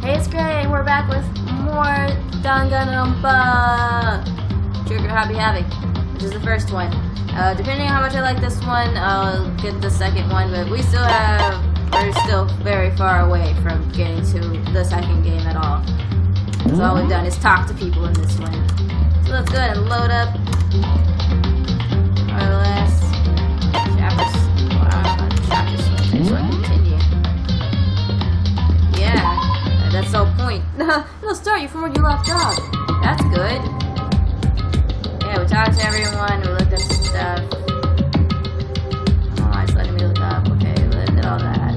Hey, it's Gray, and we're back with more Danganronpa Trigger Happy Havoc, which is the first one. Depending on how much I like this one, I'll get the second one, but we're still very far away from getting to the second game at all. Because all we've done is talk to people in this one. So let's go ahead and load up our last chapter switch. So I continue. Yeah. That's the whole point. It'll start you from where you left off. That's good. Yeah, we talked to everyone, we looked at stuff. Oh, it's letting me look up. Okay, we looked at all that.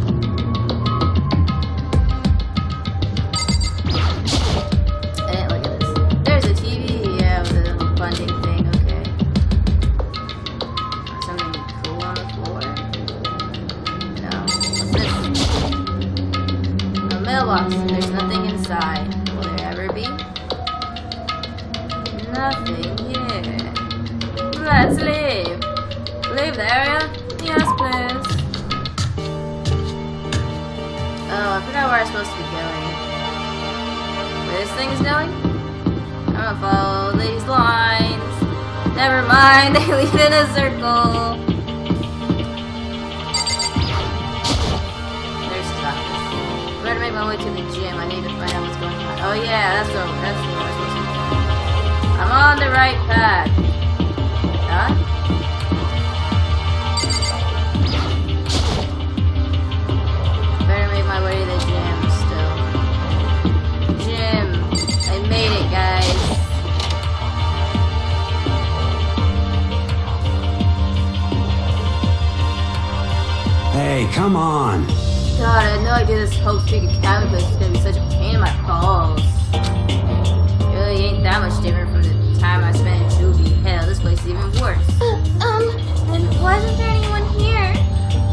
And look at this. There's a TV, yeah, with a little funding thing, okay. Something cool on the floor. No. What's this? A mailbox. There's nothing inside. Will there ever be? Nothing here. Let's leave. Leave the area? Yes, please. Oh, I forgot where I'm supposed to be going. Where this thing is going? I'm gonna follow these lines. Never mind, they lead in a circle. There's stuff. I'm gonna make my way to the gym. I need to find out what's going on. Oh yeah, that's where I'm supposed to be. I'm on the right path. Huh? Better make my way to the gym still. Gym. I made it, guys. Hey, come on. God, I had no idea this whole freaking cabin place was gonna be such a pain in my balls. It really ain't that much different from the time I spent in Juby. Hell, this place is even worse. And why isn't there anyone here?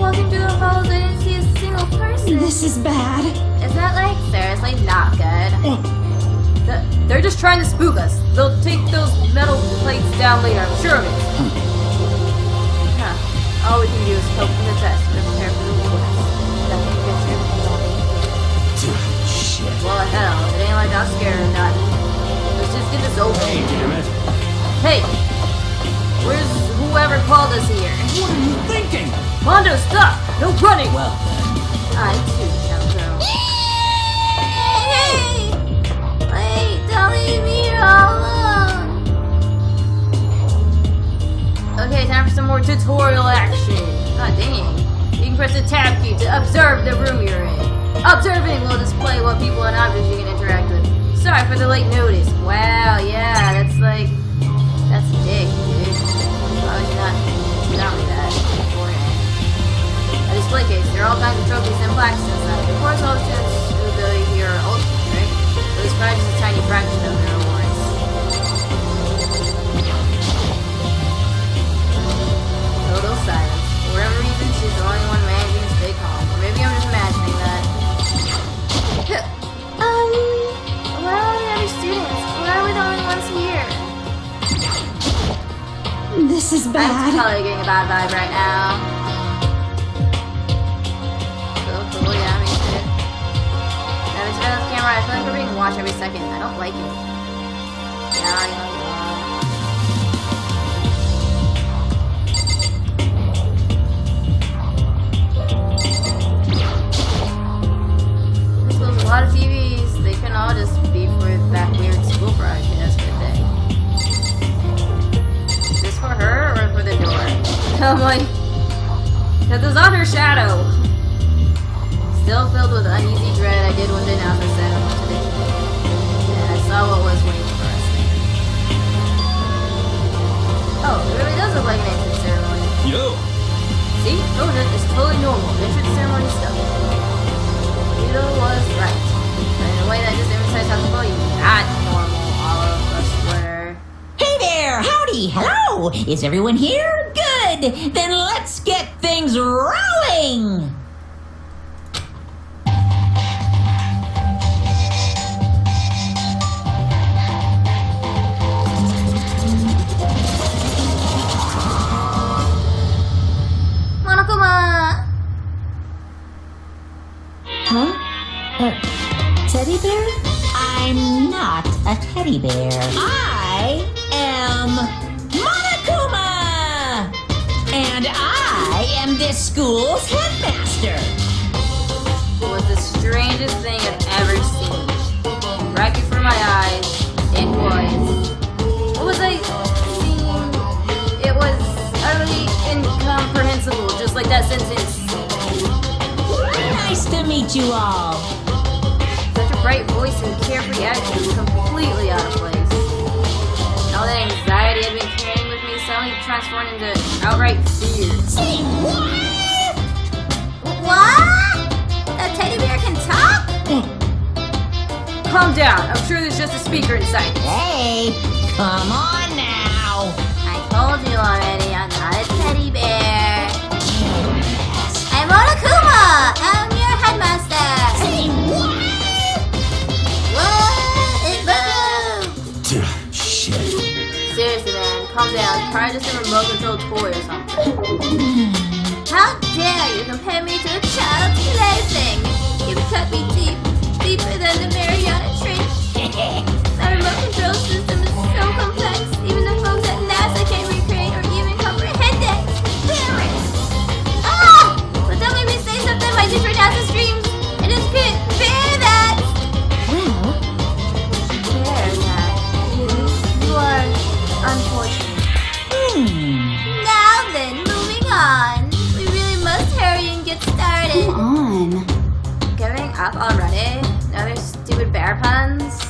Walking through the halls, I didn't see a single person. This is bad. Is that like seriously not good? They're just trying to spook us. They'll take those metal plates down later, I'm sure of it. Huh. All we can do is hope for the best and prepare for the worst. Nothing picture. Shit. Well, hell, it ain't like I'm scared or nothing. Let's just get this over. Hey, damn it. Hey! Where's whoever called us here? What are you thinking? Mondo, stop! No running! Well, I too shall go. Hey! Wait, don't leave me all alone! Okay, time for some more tutorial action. God dang. You can press the tab key to observe the room you're in. Observing will display what people and objects you can interact with. Sorry for the late notice. Wow, yeah, that's dick, dude. Why would you not tell me that beforehand? A display case. There are all kinds of trophies and plaques inside. Of course, all students who go here are ultimate, right? But this prize is a tiny fraction of their rewards. Total silence. For whatever reason, she's the only one managing to stay calm. Or maybe I'm just imagining that. Where are all the other students? Why are we the only ones here? This is I'm bad. totally getting a bad vibe right now. Cool, yeah, I mean, shit. Now, this camera, I feel like we're being watched every second. I don't like it. Yeah. This was a lot of TVs. They can all just be for that weird school project. That's a good thing. Is this for her or for the door? I'm like, because it was on her shadow. Still filled with uneasy dread, I did what the announcer said I wanted to do. And I saw what was waiting for us. Oh, it really does look like an entrance ceremony. yo. See? Oh, it's totally normal. Entrance ceremony stuff. Rita was right. But in a way that just emphasized how completely not normal all of us were. Hey there! Howdy! Hello! Is everyone here? Good! Then let's get things rolling! teddy bear? I'm not a teddy bear. I am Monokuma! And I am this school's headmaster. It was the strangest thing I'd ever seen. Right before my eyes, it was. What was I seeing? It was utterly incomprehensible, just like that sentence. Nice to meet you all. Such a bright voice and carefree attitude was completely out of place. And all that anxiety I'd been carrying with me suddenly transformed into outright fear. Say what? What? A teddy bear can talk? Calm down. I'm sure there's just a speaker inside. Hey, come on now. I told you already, I'm not a teddy bear. Yes. I'm Monokuma! I'm your headmaster! Say what? What? It moved! Shit. Seriously, man, calm down. It's probably just a remote controlled toy or something. How dare you compare me to a child's plaything? You cut me deeper than the Mariana Trench. My remote control system is so complex, even the folks at NASA can't recreate or even comprehend it. Ah! But don't make me say something my different NASA streams. I just can't bear that. Well, Bear that. You are unfortunate. Now then, moving on. We really must hurry and get started. on. Giving up already? Another stupid bear puns?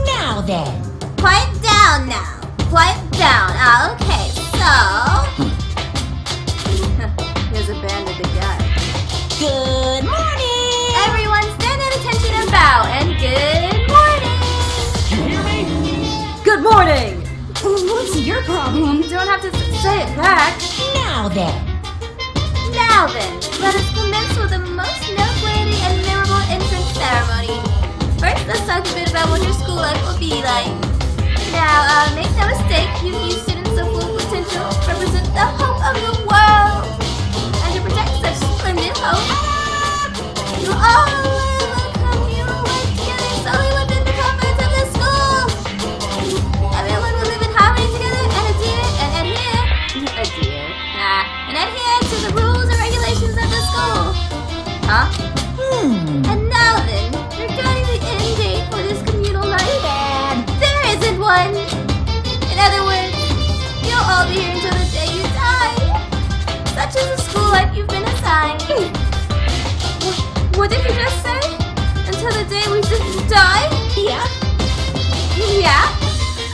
Now then. Quiet down now. Quiet down. Okay, so... He has abandoned the guy. Good morning. Everyone stand at attention and bow. And good morning. You hear me? Good morning. What's your problem? You don't have to say it back. Now then. Now then, let us commence with the most noteworthy and memorable entrance ceremony. First, let's talk a bit about what your school life will be like. Now, make no mistake, you students of full potential represent the hope of the world. And to protect such splendid hope, you all live a communal life together solely within the confines of the school. Everyone will live in harmony together and adhere to the rules and regulations of the school. Huh? And now then, regarding the end date for this communal life, there isn't one. In other words, you'll all be here until the day you die. Such is the school life you've been assigned. What did you just say? Until the day we just die? Yeah. Yeah?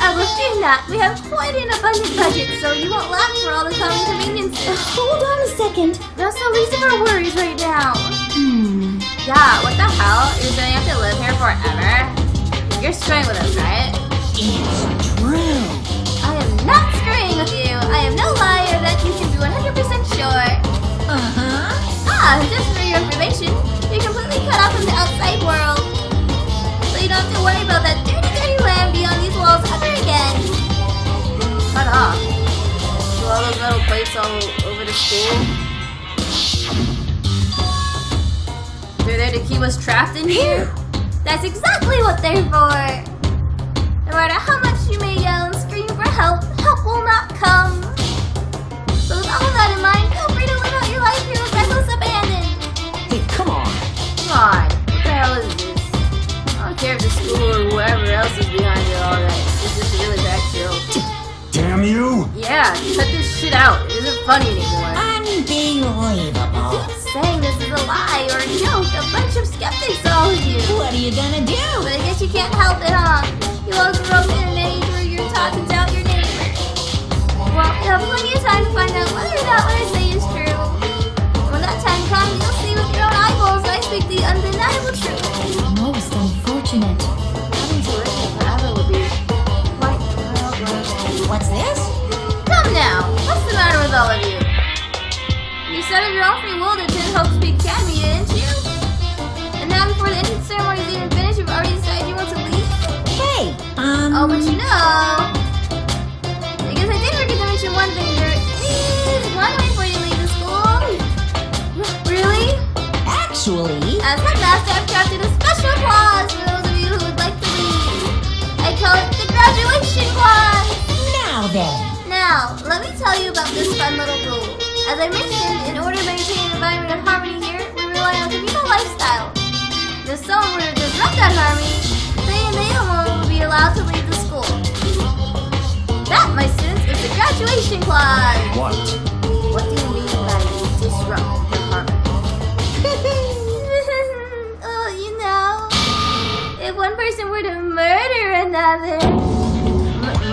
Well, fear not. We have quite an abundant budget, so you won't lack for all the common conveniences. Hold on a second. That's the least of our worries right now. Yeah, what the hell? You're saying you have to live here forever? You're screwing with us, right? It's true. I am not screwing with you. I am no liar, that you can be 100% sure. Just for your information, you're completely cut off from the outside world. So you don't have to worry about that dirty land beyond these walls ever again. Cut off? So all those metal plates all over the school? They're there to keep us trapped in here? That's exactly what they're for. No matter how much you may yell and scream for help, help will not come. So with all that in mind, feel free to live out your life here with reckless abandon. Hey, come on. Come on, what the hell is this? I don't care if the school or whoever else is behind it all that. It's just a really bad joke. Damn you! Yeah, cut this shit out. It isn't funny anymore. Unbelievable. Keep saying this is a lie or a joke. A bunch of skeptics, all of you. What are you gonna do? But I guess you can't help it, huh? You all grew up in an age where you're taught to doubt your neighbor. Well, you have plenty of time to find out whether or not what I say is true. When that time comes, you'll see with your own eyeballs I speak the undeniable truth. Most unfortunate. Having to live here forever would be quite horrible. What's this? Come now, what's the matter with all of you? You said of your own free will to attend Hope's Peak Academy, didn't you? And now before the entrance ceremony is even finished, you've already decided you want to leave? Hey, Oh, but you know, I guess I did forget to mention one thing. There is one way for you to leave the school. Really? Actually, As headmaster, I've crafted a special clause for those then. Now, let me tell you about this fun little rule. As I mentioned, in order to maintain an environment of harmony here, we rely on communal lifestyle. If someone were to disrupt that harmony, they and they alone would be allowed to leave the school. That, my students, is the graduation clause. What? What do you mean by disrupt the harmony? Oh, you know, if one person were to murder another...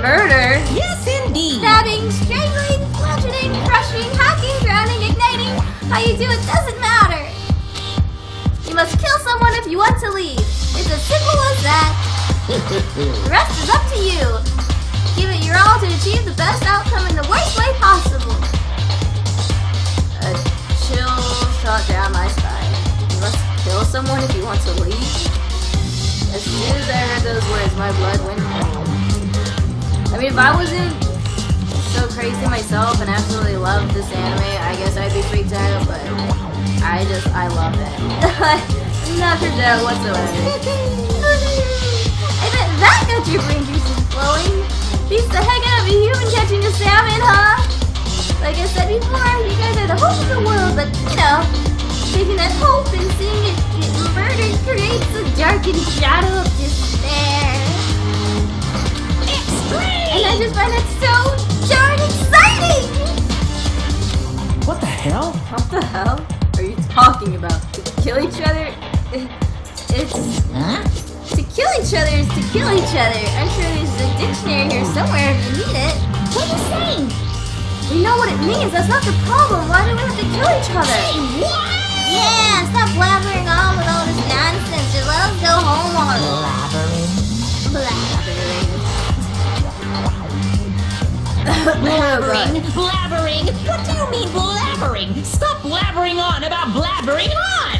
Murder? Yes, indeed. Stabbing, strangling, bludgeoning, crushing, hacking, drowning, igniting. How you do it doesn't matter. You must kill someone if you want to leave. It's as simple as that. The rest is up to you. Give it your all to achieve the best outcome in the worst way possible. A chill shot down my spine. You must kill someone if you want to leave. As soon as I heard those words, my blood went cold. I mean, if I wasn't so crazy myself and absolutely loved this anime, I guess I'd be freaked out, but I love it. I'm not freaked out whatsoever. I bet that got your brain juices flowing. Beats the heck out of a human catching a salmon, huh? Like I said before, you guys are the hope of the world, but, you know, taking that hope and seeing it get murdered creates a darkened shadow of despair. And I just find it so darn exciting! What the hell? What the hell are you talking about? To kill each other? Huh? To kill each other is to kill each other. I'm sure there's a dictionary here somewhere if you need it. What are you saying? We know what it means. That's not the problem. Why do we have to kill each other? Say what? Yeah, stop blabbering on with all this nonsense. Just let us go home already. Blabbering, blabbering. What do you mean blabbering? Stop blabbering on about blabbering on.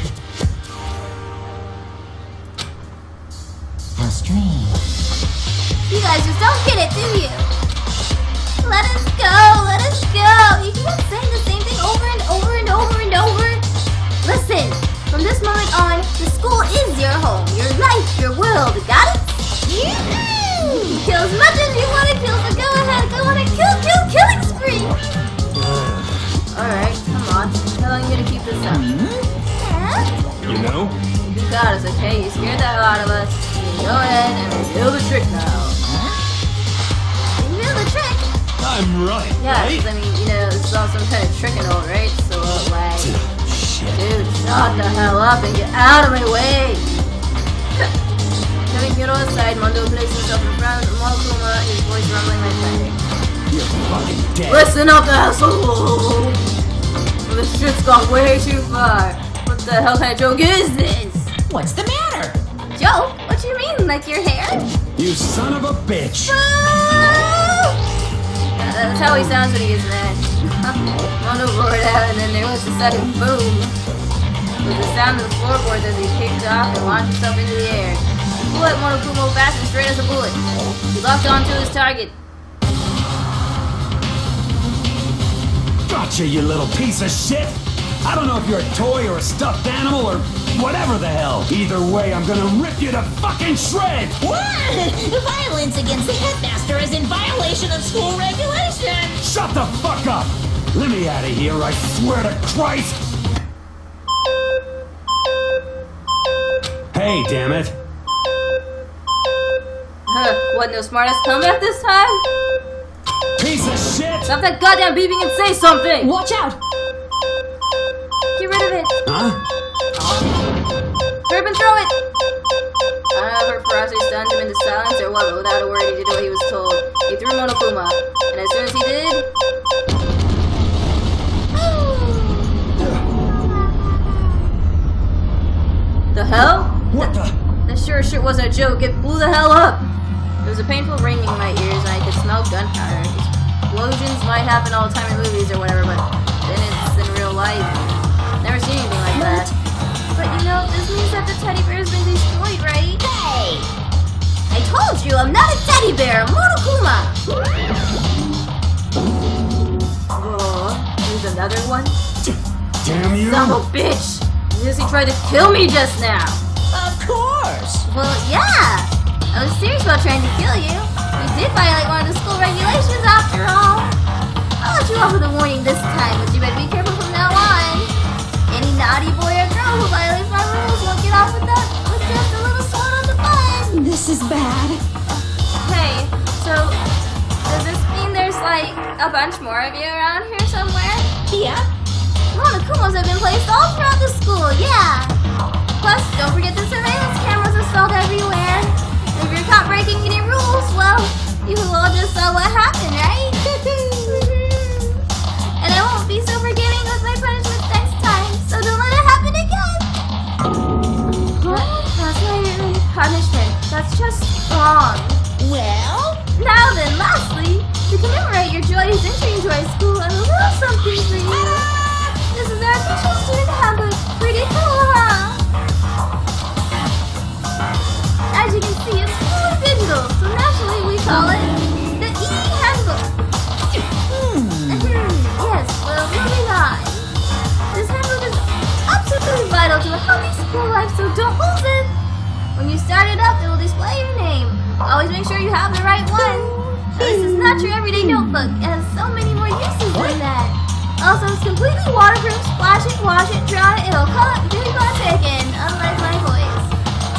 How strange. You guys just don't get it, do you? Let us go, let us go. You keep saying the same thing over and over and over and over. Listen, from this moment on, the school is your home, your life, your world. Got it? Yeah. You can kill as much as you want to kill, so go ahead, go on a killing spree. Alright, come on. How long are you gonna keep this up? Yeah? You know? You got us, okay? You scared the hell out of us. You can go ahead and reveal the trick now. Reveal the trick? I'm right, Yeah, right? 'cause I mean, you know, this is all some kind of trick and all, right? So, like, Shit. dude, shut the hell up and get out of my way! Having Hiro aside, Mondo placed himself in front of Monokuma, his voice rumbling like thunder. You're fucking dead. Listen up, asshole! This shit's gone way too far. What the hell kind of joke is this? What's the matter? Joke? What do you mean, like your hair? You son of a bitch. Yeah, that's how he sounds when he gets mad. Mondo roared out, and then there was a sudden boom. With the sound of the floorboards as he kicked off and launched himself into the air. He flew at Monokuma fast and straight as a bullet. He locked onto his target. Gotcha, you little piece of shit. I don't know if you're a toy or a stuffed animal or whatever the hell. Either way, I'm gonna rip you to fucking shreds. What? Violence against the headmaster is in violation of school regulations. Shut the fuck up. Let me out of here, I swear to Christ. Hey, damn it. Huh, what, no smartass combat this time? Piece of shit. Stop that goddamn beeping and say something! Watch out! Get rid of it! Huh? Grab and throw it! I don't know if her ferocity stunned him into silence or what, but without a word he did what he was told. He threw Monokuma, and as soon as he did... The hell? What the? That sure as shit wasn't a joke. It blew the hell up! There was a painful ringing in my ears, and I could smell gunpowder. Explosions might happen all the time in movies or whatever, but then it's in real life. Never seen anything like that. But you know, this means that the teddy bear has been destroyed, right? Hey! I told you, I'm not a teddy bear, I'm Monokuma! Oh, there's another one? Damn you. Son of a bitch! Because he tried to kill me just now! Of course. Well, yeah! I was serious about trying to kill you. We did violate one of the school regulations after all. I'll let you off with a warning this time, but you better be careful from now on. Any naughty boy or girl who violates my rules won't get off with just a little sword on the butt. This is bad. Hey, so does this mean there's like a bunch more of you around here somewhere? Yeah. Monokumos have been placed all throughout the school, yeah. Plus, don't forget the surveillance cameras installed everywhere. If you're caught breaking any rules, well, you all just saw what happened, right? And I won't be so forgiving with my punishments next time, so don't let it happen again. That's not even punishment. That's just wrong. Well? Now then, lastly, to commemorate your joyous entry into our school, I have a little something for you. This is our official student handbook. Pretty cool, huh? As you can see, it's fully digital, so naturally we call it the e-handbook. Yes, well, moving on. This handbook is absolutely vital to a healthy school life, so don't lose it. When you start it up, it will display your name. Always make sure you have the right one. This is not your everyday notebook. It has so many more uses than that. Also, it's completely waterproof. Splash it, wash it, dry it. It'll come up really taken, unlike my voice.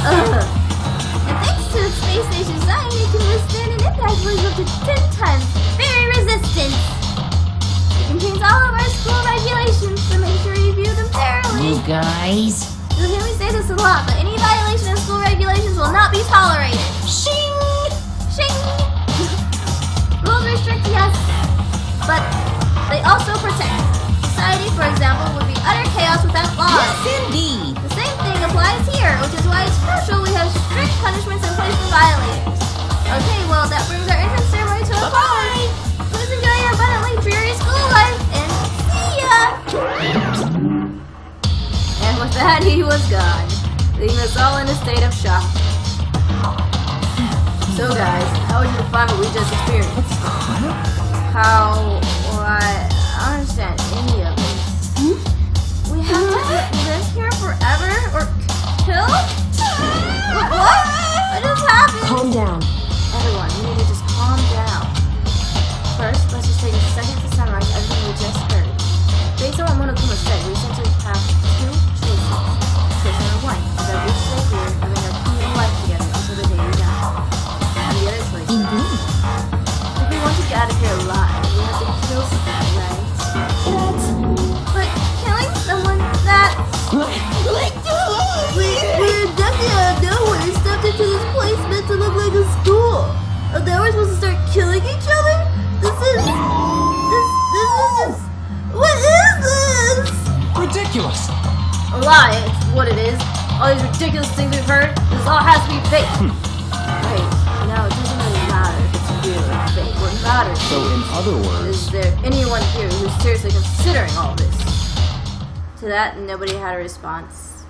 And thanks to its space station design, it can withstand an impact weight of up to 10 tons. Very resistant. It contains all of our school regulations, so make sure you view them thoroughly. You guys? You'll hear me say this a lot, but any violation of school regulations will not be tolerated. Shing! Shing! Rules restrict, yes, but they also protect. Society, for example, would be utter chaos without laws. Yes, indeed. The same thing applies here, which is why it's crucial we have strict punishments in place for violators. Okay, well, that brings our entrance ceremony to a close. Please enjoy your abundantly dreary school life, and see ya! And with that, he was gone, leaving us all in a state of shock. So guys, how was your fun what we just experienced? How? What? I don't understand any of this. We have to live here forever? Or kill? What? What just happened? Calm down. Everyone, we need to just calm down. First, let's just take a second to summarize everything we just heard. Based on what Monokuma said, we essentially have two choices. Choice number one is that we stay here, living our beautiful life together until the day we die. And the other choice is, if we want to get out of here alive, we have to kill someone, right? But killing someone, that's... We're definitely out of nowhere, stepped into this place meant to look like a school. And now we're supposed to start killing each other? This is just... What is this? Ridiculous! A lie, it's what it is. All these ridiculous things we've heard, this all has to be fake. Wait, no, it doesn't really matter if it's real or fake. What matters So in other words... is there anyone here who's seriously considering all this? To that, nobody had a response.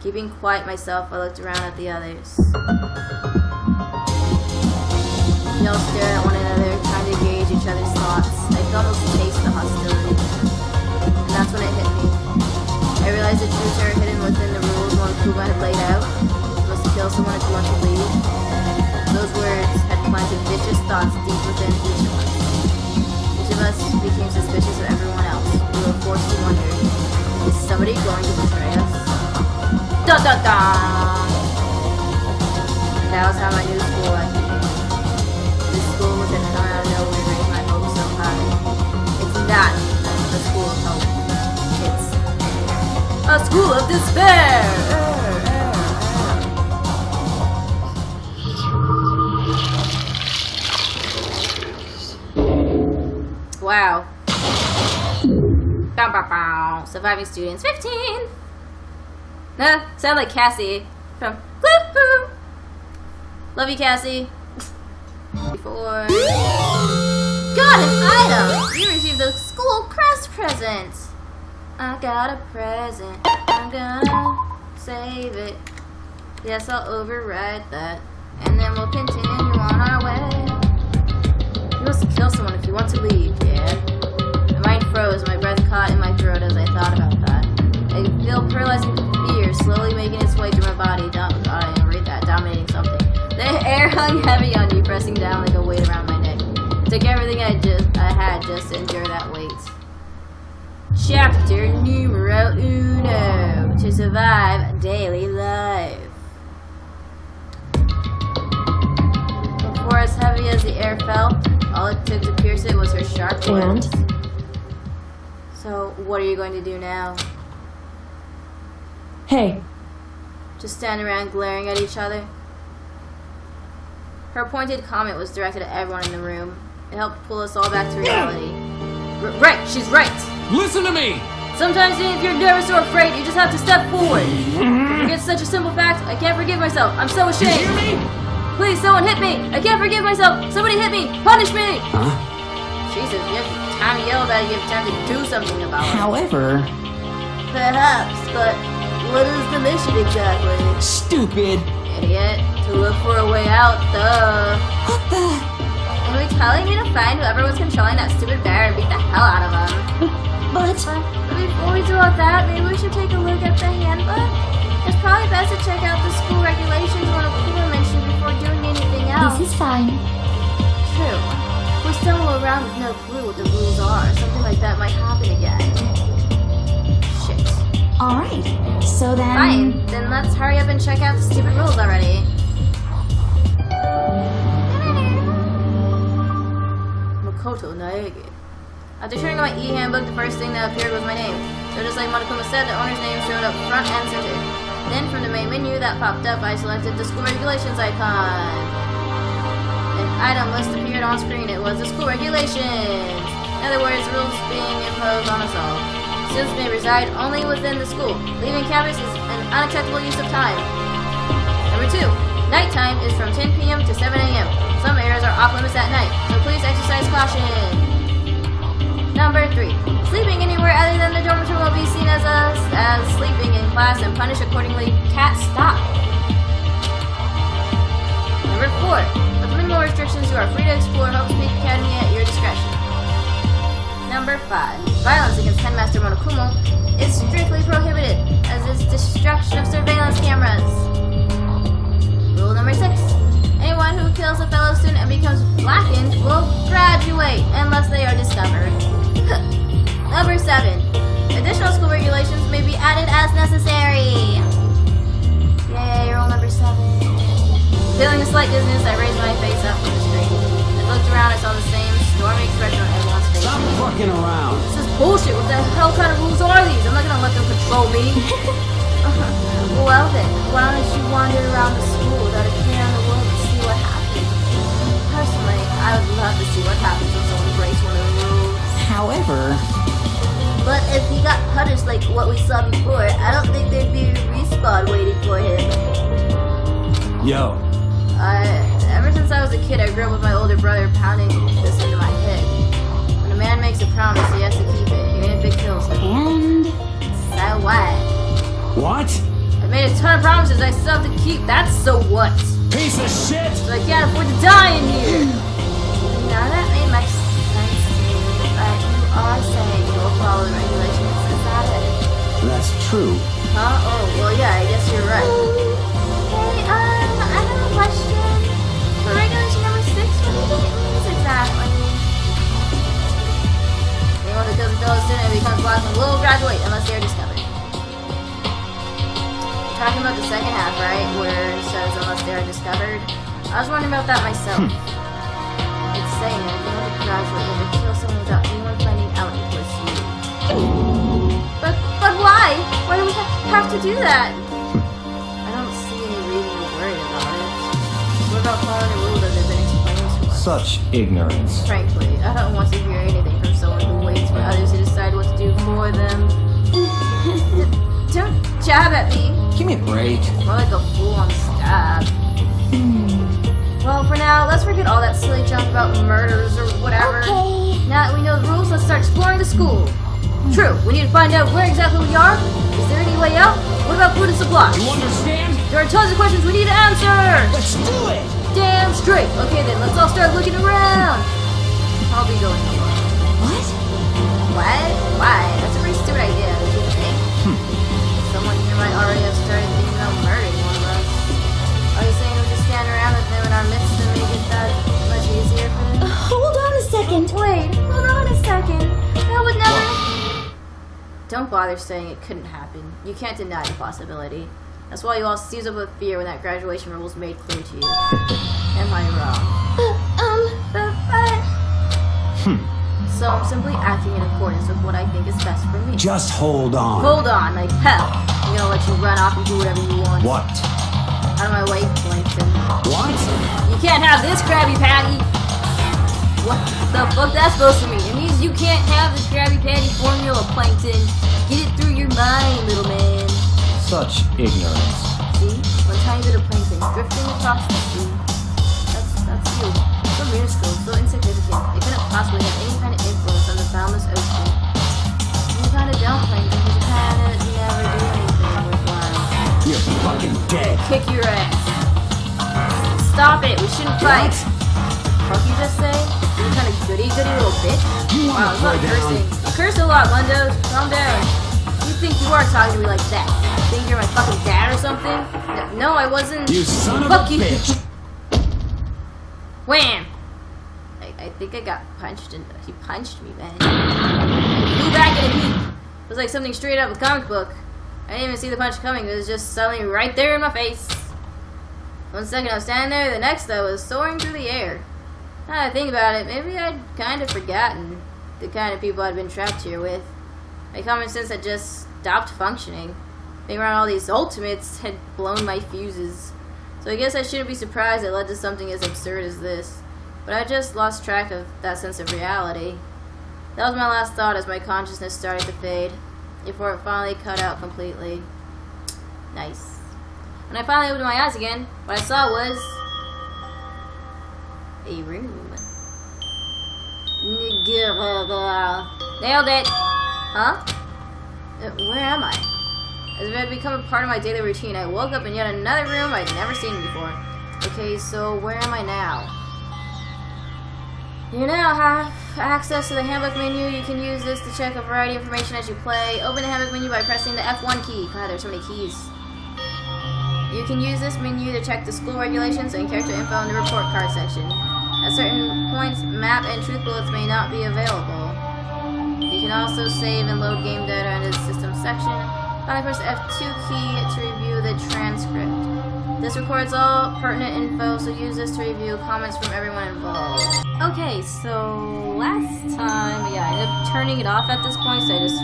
Keeping quiet myself, I looked around at the others. We all stared at one another, trying to gauge each other's thoughts. I could almost taste the hostility. And that's when it hit me. I realized the truths are hidden within the rules Monokuma had laid out. You're supposed to kill someone if you want to leave. Those words had planted vicious thoughts deep within each of us. Each of us became suspicious of everyone else. We were forced to wonder, is somebody going to betray us? Dun dun dun! That was how my new school life began. This school was gonna come out of nowhere, raise my hopes so high. It's not a school of hope. It's a school of despair! Wow. Bow, bow, bow. Surviving students 15! Sound like Cassie from Woohoo! Love you, Cassie. Before... Got an item! You received a school crest present! I got a present. I'm gonna save it. Yes, I'll override that. And then we'll continue on our way. You must kill someone if you want to leave, yeah? My mind froze, my breath caught in my throat as I thought about that. I feel paralyzing fear slowly making its way through my body, dominating something. The air hung heavy on you, pressing down like a weight around my neck. It took everything I had just to endure that weight. Chapter numero uno. To survive daily life. Before as heavy as the air felt, all it took to pierce it was her sharp words. So, what are you going to do now? Hey, Just stand around glaring at each other? Her pointed comment was directed at everyone in the room. It helped pull us all back to reality. Right, she's right! Listen to me! Sometimes even if you're nervous or afraid, you just have to step forward. To forget such a simple fact, I can't forgive myself. I'm so ashamed. You hear me? Please, someone hit me! I can't forgive myself! Somebody hit me! Punish me! Huh? Jesus, you have time to yell about it, you have time to do something about it. However, Perhaps, but what is the mission exactly? stupid. Idiot. To look for a way out, duh. What the? And we telling me to find whoever was controlling that stupid bear and beat the hell out of him. But But before we do all that, maybe we should take a look at the handbook? It's probably best to check out the school regulations when Akuma mentioned before doing anything else. This is fine. True. We stumble around with no clue what the rules are. Something like that might happen again. Shit. Alright, so then... Fine, then let's hurry up and check out the stupid rules already. Makoto Naegi. After turning on my e-handbook, the first thing that appeared was my name. So just like Monokuma said, the owner's name showed up front and center. Then from the main menu that popped up, I selected the school regulations icon. An item list appeared on screen. It was the school regulations. In other words, rules being imposed on us all. Students may reside only within the school. Leaving campus is an unacceptable use of time. Number 2. Nighttime is from 10 p.m. to 7 a.m. Some areas are off limits at night, so please exercise caution. Number 3. Sleeping anywhere other than the dormitory will be seen as sleeping in class and punished accordingly. Cat stop. Number 4. With minimal restrictions, you are free to explore Hope's Peak Academy at your discretion. Number 5. Violence against Headmaster Monokuma is strictly prohibited, as is destruction of surveillance cameras. Rule number 6. Anyone who kills a fellow student and becomes blackened will graduate unless they are discovered. Number 7. Additional school regulations may be added as necessary. Yay, rule number 7. Feeling a slight dizziness, I raised my face up from the screen. I looked around, I saw the same stormy expression on everyone's face. Stop fucking around. This is bullshit. What the hell kind of rules are these? I'm not gonna let them control me. Well then, why don't you wander around the school without a care in the world and see what happens? Personally, I would love to see what happens when someone breaks one of the rules. However, But if he got punished like what we saw before, I don't think there'd be a respawn waiting for him. Yo, Ever since I was a kid, I grew up with my older brother pounding this into my head. When a man makes a promise, he has to keep it, even if it kills him. And... So what? what? I made a ton of promises I still have to keep. That's so what? Piece of shit! So I can't afford to die in here. Now that made much sense to me, but you are saying you'll follow the regulations. Is that it? That's true. Huh? Oh, well, yeah, I guess you're right. Hey, I have a question. For regulation number 6, what do you think it means exactly? Anyone who kills a fellow student and becomes black will graduate unless they are discovered. You're talking about the second half, right? Where it says unless they are discovered. I was wondering about that myself. It's saying that if you want to graduate, you have to kill someone without anyone finding out it was you. But why? Why do we have to do that? I don't see any reason to worry about it. What about following the rules that have been explained to us? Such ignorance. Frankly, I don't want to hear anything from someone who waits for others to decide what to do for them. Don't jab at me. give me a break. More like a full-on stab. Well, for now, let's forget all that silly junk about murders or whatever. Okay. Now that we know the rules, let's start exploring the school. True, we need to find out where exactly we are. Is there any way out? What about food and supplies? You understand? There are tons of questions we need to answer! Let's do it! Damn straight! Okay then, let's all start looking around! I'll be going alone. What? What? Why? That's a pretty stupid idea, don't you think? Someone here might already have started thinking about murdering one of us. Are you saying we just stand around and don't bother saying it couldn't happen. You can't deny the possibility. That's why you all seized up with fear when that graduation rule was made clear to you. Am I wrong? So I'm simply acting in accordance with what I think is best for me. Just hold on. Hold on, like hell. I'm gonna let you run off and do whatever you want. What? Out of my way, Plankton. What? You can't have this, Krabby Patty! What the fuck that's supposed to mean? It means you can't have this Krabby Patty formula, Plankton. Get it through your mind, little man. Such ignorance. See? One tiny bit of plankton drifting across the sea. That's you. So minuscule, so insignificant. It couldn't possibly have any kind of influence on the boundless ocean. You kinda don't, Plankton, because you kinda never do anything worthwhile. You're fucking dead. Kick your ass. Stop it, we shouldn't fight. What you just say? You kind of goody little bitch. Wow, I'm not cursing. You curse a lot, Mundos. Calm down. You think you are talking to me like that? You think you're my fucking dad or something? No, I wasn't. You son of Fuck a you. bitch. Wham! I think I got punched and he punched me, man. Flew back in a heap. It was like something straight out of a comic book. I didn't even see the punch coming. It was just suddenly right there in my face. 1 second I was standing there, the next I was soaring through the air. Now that I think about it, maybe I'd kind of forgotten the kind of people I'd been trapped here with. My common sense had just stopped functioning. Being around all these ultimates had blown my fuses. So I guess I shouldn't be surprised it led to something as absurd as this. But I just lost track of that sense of reality. That was my last thought as my consciousness started to fade, before it finally cut out completely. Nice. When I finally opened my eyes again, what I saw was a room. Nailed it! Huh? Where am I? As it had become a part of my daily routine, I woke up in yet another room I'd never seen before. Okay, so where am I now? You now have access to the handbook menu. You can use this to check a variety of information as you play. Open the handbook menu by pressing the F1 key. God, there's so many keys. You can use this menu to check the school regulations and character info in the report card section. At certain points, map and truth bullets may not be available. You can also save and load game data into the system section. Finally, press the F2 key to review the transcript. This records all pertinent info, so use this to review comments from everyone involved. Okay, so last time, yeah, I ended up turning it off at this point, so I just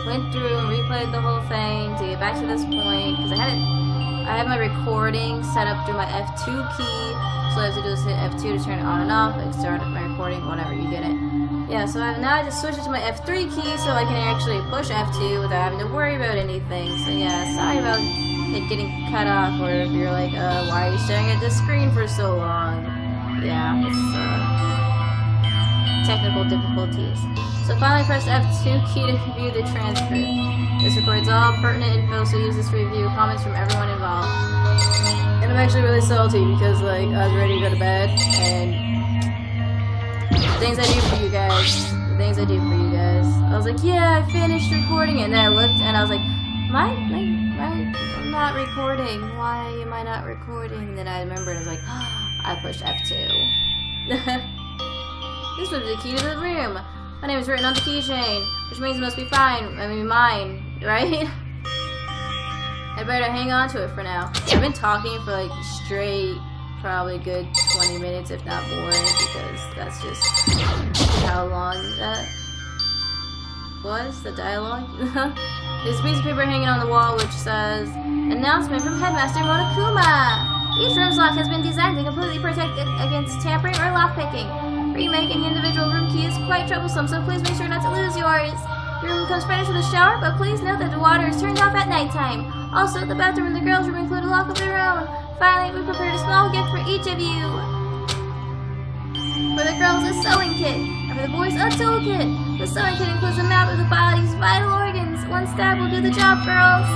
went through and replayed the whole thing to get back to this point, because I had my recording set up through my F2 key, so all I have to do is hit F2 to turn it on and off, like start my recording, whatever, you get it. Yeah, so now I just switched it to my F3 key so I can actually push F2 without having to worry about anything. So yeah, sorry about it getting cut off, or if you're like, why are you staring at this screen for so long? Yeah, it's technical difficulties. So finally press F2 key to view the transcript. This records all pertinent info, so use this to review comments from everyone involved. And I'm actually really salty because like I was ready to go to bed, and the things I do for you guys. I was like, yeah, I finished recording it. And then I looked and I was like, I'm not recording. Why am I not recording? And then I remembered, I was like, I pushed F2. This was the key to the room. My name is written on the keychain, which means it must be mine, right? I better hang on to it for now. I've been talking for like straight, probably a good 20 minutes, if not more, because that's just how long that was, the dialogue. There's a piece of paper hanging on the wall which says, announcement from Headmaster Monokuma! Each room's lock has been designed to completely protect it against tampering or lockpicking. Remaking individual room key is quite troublesome, so please make sure not to lose yours. Your room comes furnished with a shower, but please note that the water is turned off at nighttime. Also, the bathroom and the girls' room include a lock of their own. Finally, we prepared a small gift for each of you. For the girls, a sewing kit. And for the boys, a toolkit. The sewing kit includes a map of the body's vital organs. One stab will do the job, girls.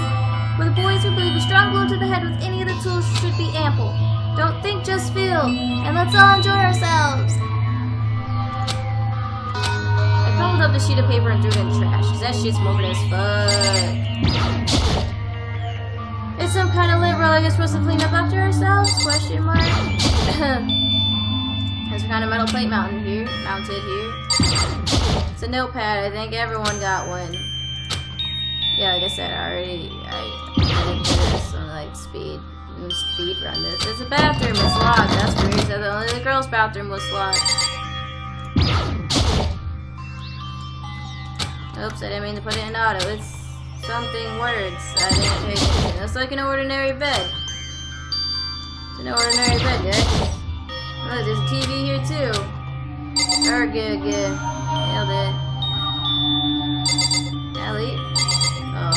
For the boys, we believe a strong blow to the head with any of the tools should be ample. Don't think, just feel. And let's all enjoy ourselves. I crumpled up the sheet of paper and threw it in the trash, because that shit's morbid as fuck. It's some kind of lint roller you're supposed to clean up after ourselves? Question mark. There's a kind of metal plate mounted here. It's a notepad. I think everyone got one. Yeah, like I said, I didn't do this on like speed run this. It's a bathroom, it's locked. That's weird. So only the girls' bathroom was locked. Oops, I didn't mean to put it in auto. It's something words. I didn't pay attention. It's like an ordinary bed. It's an ordinary bed, guys. Look, there's a TV here too. Good. Nailed it. Ellie? Oh.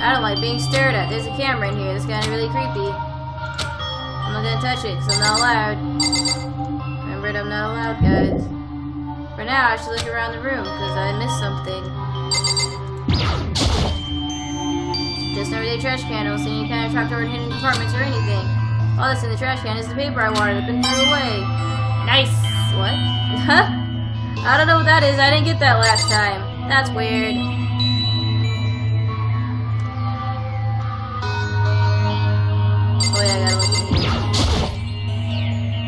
I don't like being stared at. There's a camera in here. It's kind of really creepy. I'm not gonna touch it because I'm not allowed. Remember, I'm not allowed, guys. For now, I should look around the room because I missed something. Just an everyday trash can. I don't see any kind of trapdoor in hidden compartments or anything. All that's in the trash can is the paper I watered up and threw away. Nice! What? I don't know what that is. I didn't get that last time. That's weird. Oh yeah, I gotta look in here.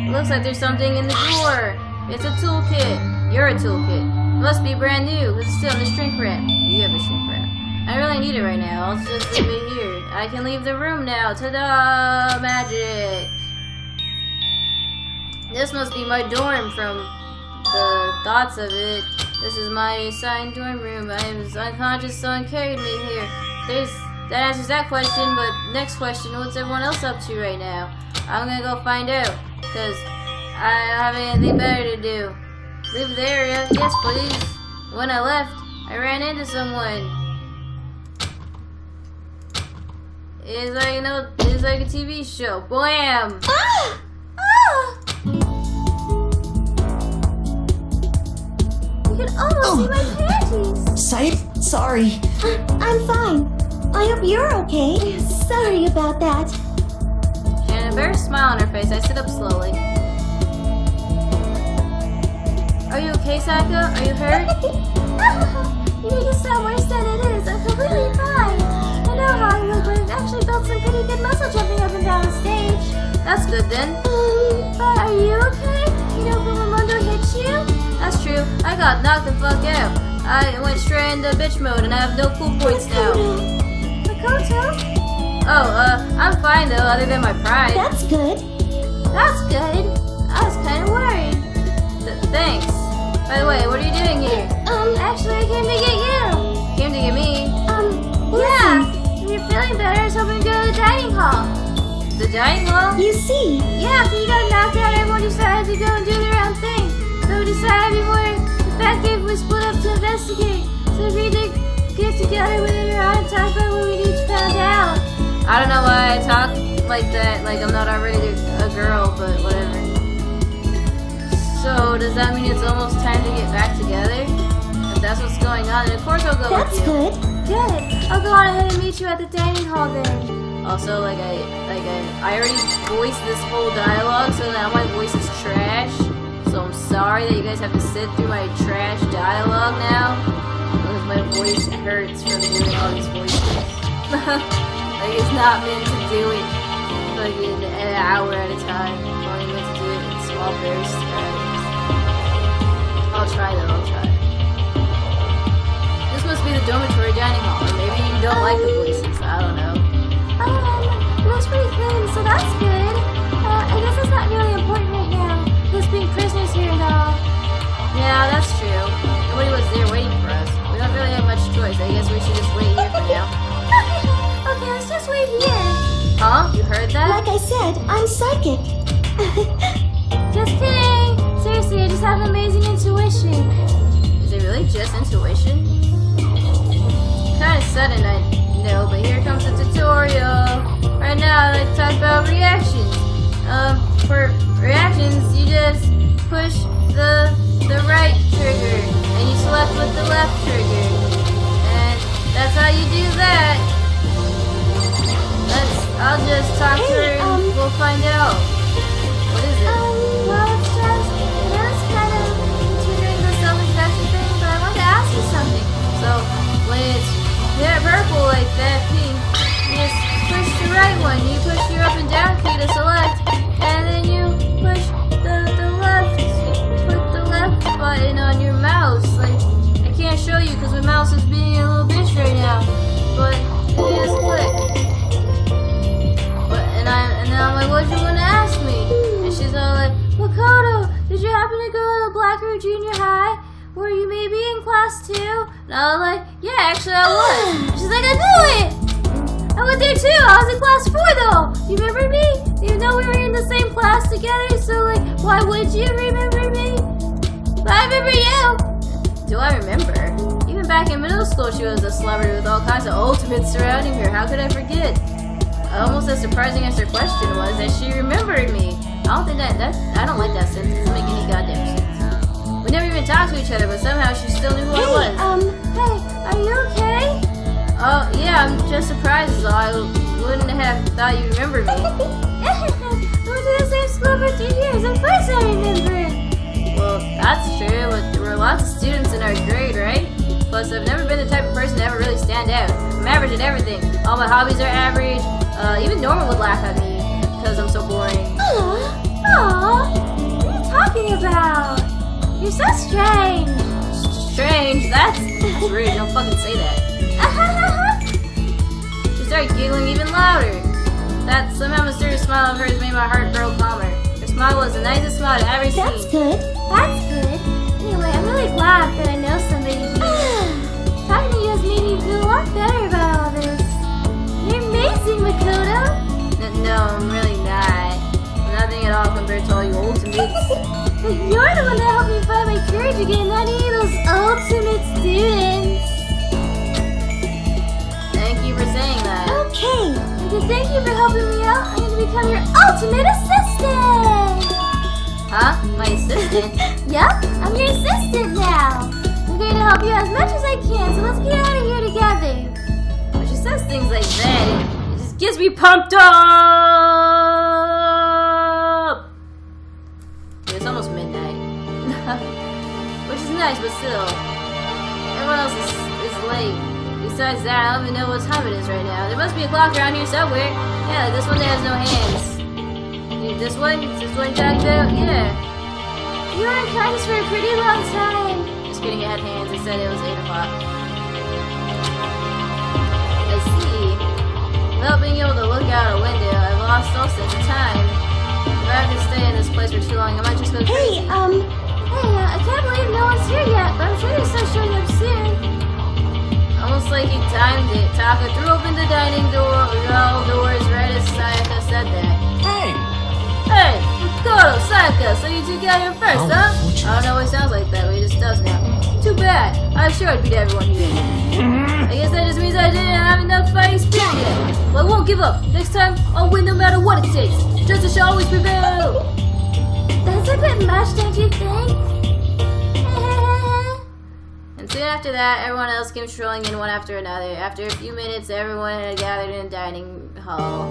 It looks like there's something in the drawer. It's a toolkit. You're a toolkit. It must be brand new because it's still in the shrink wrap. You have a shrink wrap. I really need it right now. I'll just leave it here. I can leave the room now. Ta-da! Magic! This must be my dorm from the thoughts of it. This is my assigned dorm room. I was unconscious, someone carried me here. That answers that question, but next question, what's everyone else up to right now? I'm gonna go find out, because I don't have anything better to do. Leave the area? Yes, please. When I left, I ran into someone. It's like a TV show. Blam! Ah! You can almost see my panties! Sight? Sorry. I'm fine. I hope you're okay. Sorry about that. She had a very smile on her face. I sit up slowly. Are you okay, Saka? Are you hurt? You make it sound worse than it is. I'm completely fine. I know how I look, but I've actually felt some pretty good muscle jumping up and down the stage. That's good then. But are you okay? You know, Mundo hit you? That's true. I got knocked the fuck out. I went straight into bitch mode and I have no cool points now. Makoto? Oh, I'm fine though, other than my pride. That's good. That's good. I was kind of worried. Thanks. By the way, what are you doing here? Actually, I came to get you. Came to get me. Yeah. If you're feeling better, I was hoping to go to the dining hall. The dining hall? You see? Yeah, after you got knocked out, everyone decided to go and do their own thing. So we decided before the Fat Cave was split up to investigate. So we need to get together with her and talk about what we each found out. I don't know why I talk like that, like I'm not already a girl, but whatever. So, does that mean it's almost time to get back together? If that's what's going on, then of course I'll go That's with you. good. Good. I'll go on ahead and meet you at the dining hall then. Also, I already voiced this whole dialogue, so now my voice is trash. So I'm sorry that you guys have to sit through my trash dialogue now, because my voice hurts from doing all these voices. Like it's not meant to do it like an hour at a time. It's only meant to do it in small bursts. I'll try though. I'll try. This must be the dormitory dining hall, or maybe you don't like the voices. I don't know. It looks pretty clean, so that's good. I guess it's not really important right now. Us being prisoners here and all. Yeah, that's true. Nobody was there waiting for us. We don't really have much choice. I guess we should just wait here for now. Okay, let's just wait here. Huh? You heard that? Like I said, I'm psychic. Just kidding. Seriously, I just have amazing intuition. Is it really just intuition? Kind of sudden, I know, but here comes the tutorial. Right now, I'd like to talk about reactions. For reactions, you just push the right trigger, and you select with the left trigger. And that's how you do that. I'll just talk to her and we'll find out. What is it? Well, it's just, it's kind of continuing the self-introduction thing, but I wanted to ask you something. So, when it's purple like that, pink, you just push the right one. You push your up and down key to select, and then you push the left, put the left button on your mouse. Like, I can't show you because my mouse is being a little bitch right like, what'd you want to ask me? And she's all like, Makoto, did you happen to go to the Blackroot Junior High? Were you maybe in class 2? and I was like, yeah, actually I was. She's like, I knew it! I went there too. I was in class 4 though. You remember me? Even though we were in the same class together, so like, why would you remember me? But I remember you. Do I remember? Even back in middle school, she was a celebrity with all kinds of ultimates surrounding her. How could I forget? Almost as surprising as her question was that she remembered me. I don't think I don't like that sentence. It doesn't make any goddamn sense. We never even talked to each other, but somehow she still knew who I was. Hey, are you okay? Oh, yeah, I'm just surprised as all. I wouldn't have thought you remembered me. We went to the same school for 2 years. Of course I remember. Well, that's true, but there were lots of students in our grade, right? Plus, I've never been the type of person to ever really stand out. I'm average at everything. All my hobbies are average. Even Norman would laugh at me because I'm so boring. Aww, what are you talking about? You're so strange. Strange? That's rude. Don't fucking say that. She started giggling even louder. That somehow mysterious smile of hers made my heart grow calmer. Her smile was the nicest smile I've ever seen. That's good. That's good. Anyway, I'm really glad that I know somebody here. Talking to you has made me feel a lot better about all this. You're amazing, Makoto. No, I'm really not. Nothing at all compared to all you ultimates. But you're the one that helped me find my courage again, not any of those ultimate students. Thank you for saying that. Okay, and to thank you for helping me out, I'm going to become your ultimate assistant. Huh? My assistant? Yup, I'm your assistant now. I'm going to help you as much as I can, so let's get out of here together. When she says things like that, it just gets me pumped up! It's almost midnight. Which is nice, but still. Everyone else is late. Besides that, I don't even know what time it is right now. There must be a clock around here somewhere. Yeah, like this one that has no hands. This one? Is this one tagged out? Yeah. You were in class for a pretty long time. Just kidding, it had hands. It said it was 8 o'clock. I see. Without being able to look out a window, I've lost all sense of time. If I have to stay in this place for too long, I might just go crazy. I can't believe no one's here yet, but I'm sure they'll start showing up soon. Almost like he timed it. Taka threw open the dining door, all doors right as Sayaka said that. Hey! Hey, Makoto, Sayaka, so you two got here first, huh? I don't know why it sounds like that, but he just does now. Too bad. I sure I'd beat everyone here. I guess that just means I didn't have enough fighting spirit yet. But I won't give up. Next time, I'll win no matter what it takes. Justice shall always prevail. That's a bit much, don't you think? And soon after that, everyone else came strolling in one after another. After a few minutes, everyone had gathered in the dining hall.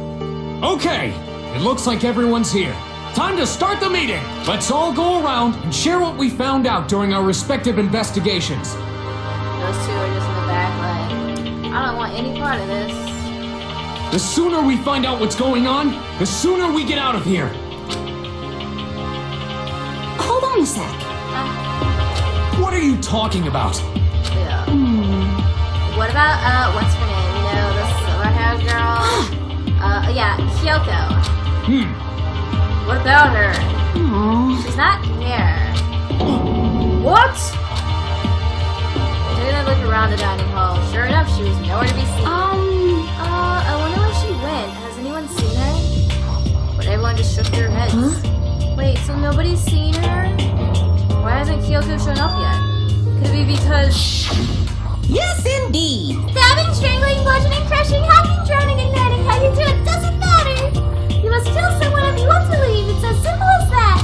Okay, it looks like everyone's here. Time to start the meeting. Let's all go around and share what we found out during our respective investigations. Those two are just in the back like, I don't want any part of this. The sooner we find out what's going on, the sooner we get out of here. Hold on a sec. What are you talking about? Yeah. What about, what's her name? You know, the silver-haired girl? Yeah, Kyoko. What about her? She's not here. What? They're gonna look around the dining hall. Sure enough, she was nowhere to be seen. I wonder where she went. Has anyone seen her? But everyone just shook their heads. Wait, so nobody's seen her? Why hasn't Kyoko shown up yet? Could it be because... Yes, indeed. Stabbing, strangling, bludgeoning, crushing, hacking, drowning, igniting, how you do it doesn't matter. You must kill someone if you want to leave. It's as simple as that.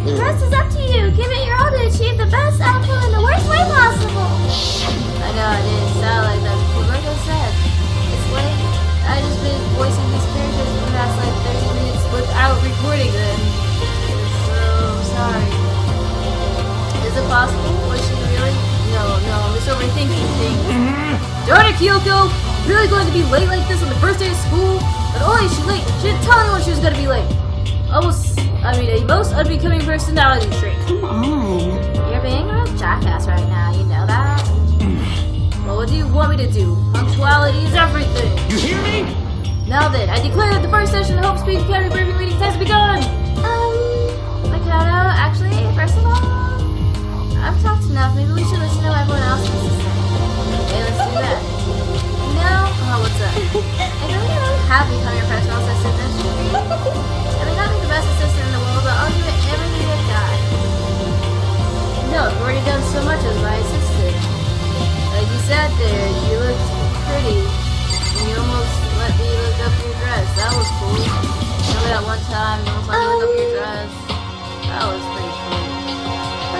The rest is up to you. Give it your all to achieve the best outcome in the worst way possible. I know it didn't sound like that, but like I said, it's late. I've just been voicing these characters for the past like 30 minutes without recording them. So, I'm sorry. Is it possible? Was she really? No, I'm just overthinking things. Darn it, Kyoko! Really going to be late like this on the first day of school? Not only is she late, she didn't tell anyone she was going to be late. A most unbecoming personality trait. Come on. You're being a real jackass right now, you know that? Well, what do you want me to do? Punctuality is everything. You hear me? Now then, I declare that the first session of Hope Speed Academy briefing meeting has begun! Mikado, actually, first of all, I've talked enough. Maybe we should listen to what everyone else has to say. Okay, let's do that. What's up? I really have become your personal assistant this year. I may not be the best assistant in the world, but I'll give it everything I've got. No, you've already done so much as my assistant. Like you said there, you looked pretty. And you almost let me look up your dress. That was cool. Remember that one time you almost let me look up your dress? That was pretty cool.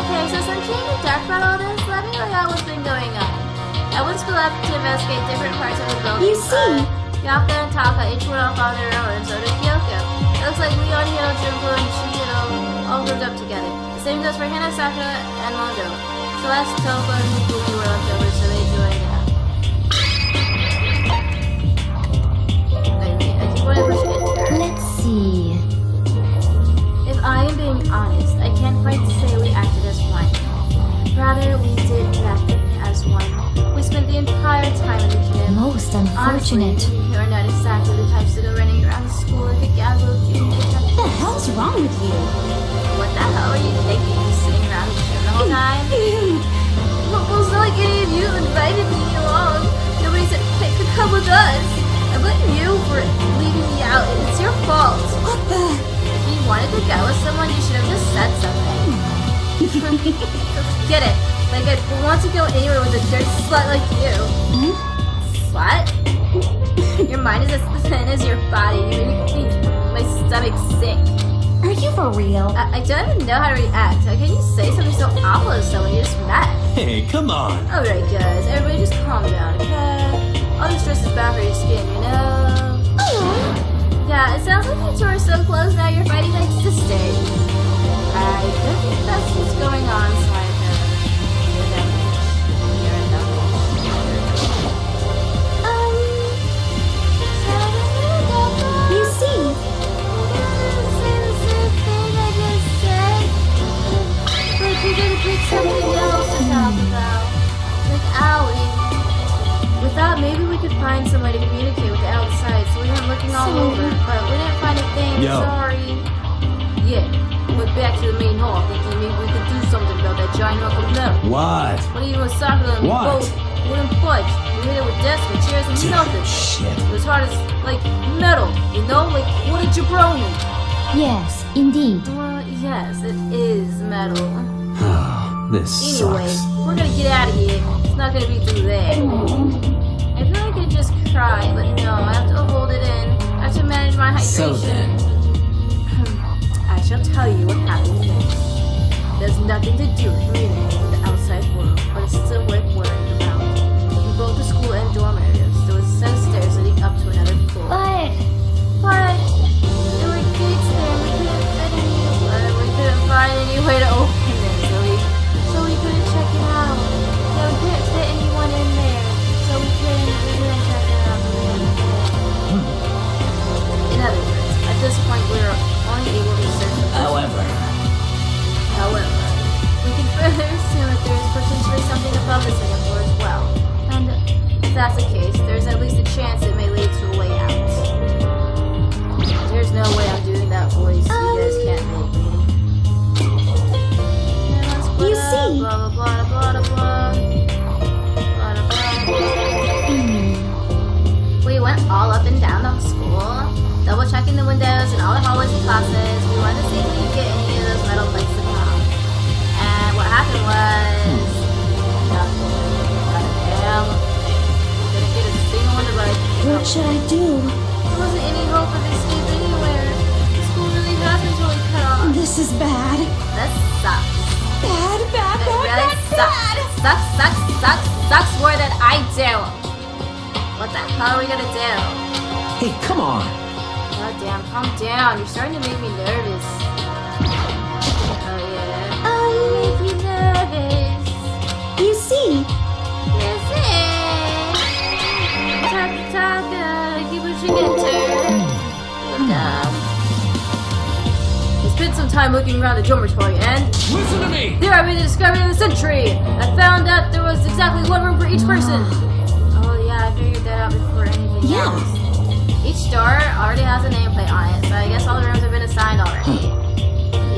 Okay, so since you ain't dark about all this, let me lay out what's been going on. I went to school up to investigate different parts of the building. You see? Yappa and Taka each went off on their own, and so did Kyoko. It looks like Leon, Hiro, Junko, and Shigero all grouped up together. The same goes for Hina, Sakura, and Mondo. Celeste, Toko, and Hikumi were left over, so they joined out. I keep wanting to push it. Let's see. If I am being honest, I can't quite say we acted as one. Rather, we did nothing as one. We spent the entire time in the gym. Most unfortunate. Honestly, you're not exactly the types that are running around school like a gaggle of junior detectives. What the hell's wrong with you? What the hell are you thinking? Just sitting around the gym the whole time? Well, it's not like any of you invited me along. Nobody said, hey, come with us. I blame you for leaving me out, and it's your fault. What the? If you wanted to go with someone, you should have just said something. Get it. Like, I'd want to go anywhere with a dirty slut like you. Slut? Your mind is as thin as your body. You make my stomach sick. Are you for real? I don't even know how to react. How can you say something so awful to someone you just met? Hey, come on. Alright, guys. Everybody just calm down, okay? All this stress is bad for your skin, you know? Yeah, it sounds like you two are so close now you're fighting like sisters. I don't think that's what's going on, so I You see? We're gonna pick something else to talk about. Like Owie. With that, maybe we could find some way to communicate with the outside so we weren't looking all over. But we didn't find a thing, Yo. sorry. Yeah, went back to the main hall thinking maybe we could do something about that giant hunk of metal. What? What are you and Sakura and What? both wouldn't budge? We hit it with desks and chairs and nothing. Shit. It was hard as, like, metal, you know? Like, what a jabroni. Yes, indeed. Well, yes, it is metal. This Anyway, sucks. we're gonna get out of here. It's not gonna be through there. I feel like I could just cry, but no, I have to hold it in. I have to manage my hydration. So then. I shall tell you what happened next. There's nothing to do with communicating with the outside world, but it's still worth worrying about. In both the school and dorm areas, there was a set of stairs leading up to another floor. But there were gates there, and we couldn't fit we couldn't find any way to open them, so we couldn't check it out. Yeah, we couldn't fit anyone in there, so we couldn't check it out. In other words, at this point, we were only able to search for However, we can further assume that there is potentially something above the second floor as well. And if that's the case, there's at least a chance it may lead to a way out. There's no way I'm doing that voice. You guys can't make me. You see? Blah, blah, blah, blah, blah, blah. Blah, blah, blah. We went all up and down the school, double checking the windows and all the hallways and classes. We wanted to see if we could get any of those metal plates to come. And what happened was nothing. Not a damn thing. Couldn't get a single one to budge. What should I do? There wasn't any hope of escape anywhere. The school really has been totally cut off. This is bad. That sucks. Bad, bad, It bad, really bad, bad. sucks more than I do. What the hell are we gonna do? hey, come on. God damn, calm down. You're starting to make me nervous. Oh yeah. Oh, you make me nervous. You see? Yes, Taka, keep pushing into. We spent some time looking around the dormitory and Listen to me. there I made the discovery of the century. I found out there was exactly one room for each person. Oh yeah, I figured that out before anything Yeah. else. Each door already has a nameplate on it, so I guess all the rooms have been assigned already.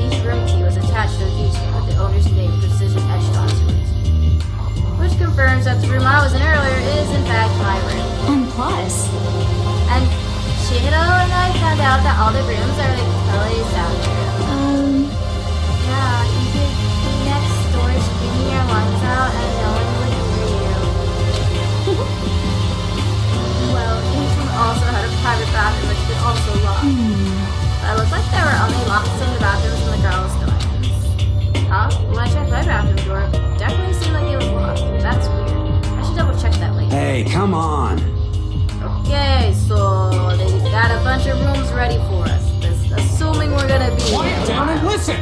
Each room key was attached to a keychain with the owner's name with precision etched onto it. Which confirms that the room I was in earlier is in fact my room. And plus, And Shihiro and I found out that all the rooms are like totally sound rooms. Yeah, you could be next door screaming your lungs out and no one would hear you. Well, each room also had a private bathroom which could also lock. But it looked like there were only locks in the bathrooms in the girls' dorms. Huh? When I checked my bathroom door, it definitely seemed like it was locked. That's weird. I should double check that later. Hey, come on. Okay, so they got a bunch of rooms ready for us. Assuming we're gonna be Quiet down and listen.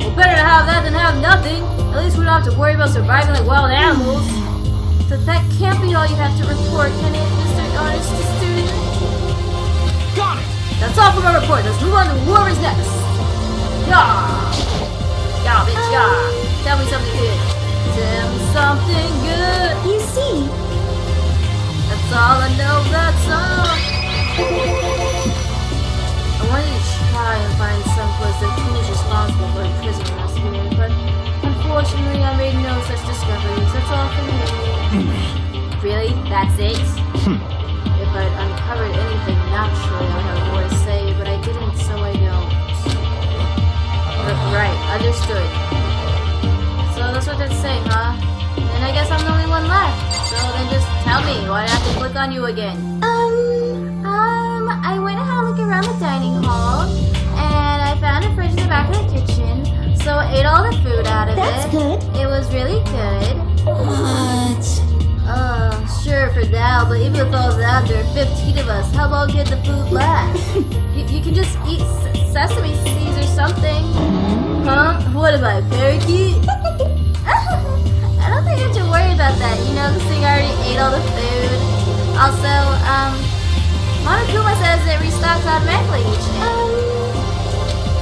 Well, better to have that than have nothing. At least we don't have to worry about surviving like wild animals. But that can't be all you have to report, can it, Mr. Honest Student? Got it. That's all for my report. Let's move on to whoever's next. Yeah! Yeah, bitch, yeah! Tell me something good. Tell me something good. you see, That's all I know, that's all. I wanted to try and find some place that who's responsible for imprisoning us here, but unfortunately I made no such discoveries. That's all for me. Really? That's it? If I'd uncovered anything naturally, I'd have more to say, but I didn't, so I don't. Right, understood. So that's what they'd say, huh? Then I guess I'm the only one left. So then just tell me, why'd I have to click on you again? I went and had a look around the dining hall, and I found a fridge in the back of the kitchen, so I ate all the food out of That's it. good. It was really good. What? Sure for now, but even with all that, there are 15 of us. How long can the food last? you can just eat sesame seeds or something. Huh? What am I, a parakeet? I don't think you have to worry about that, you know, because I already ate all the food. Also, Monokuma says it restocks automatically each day.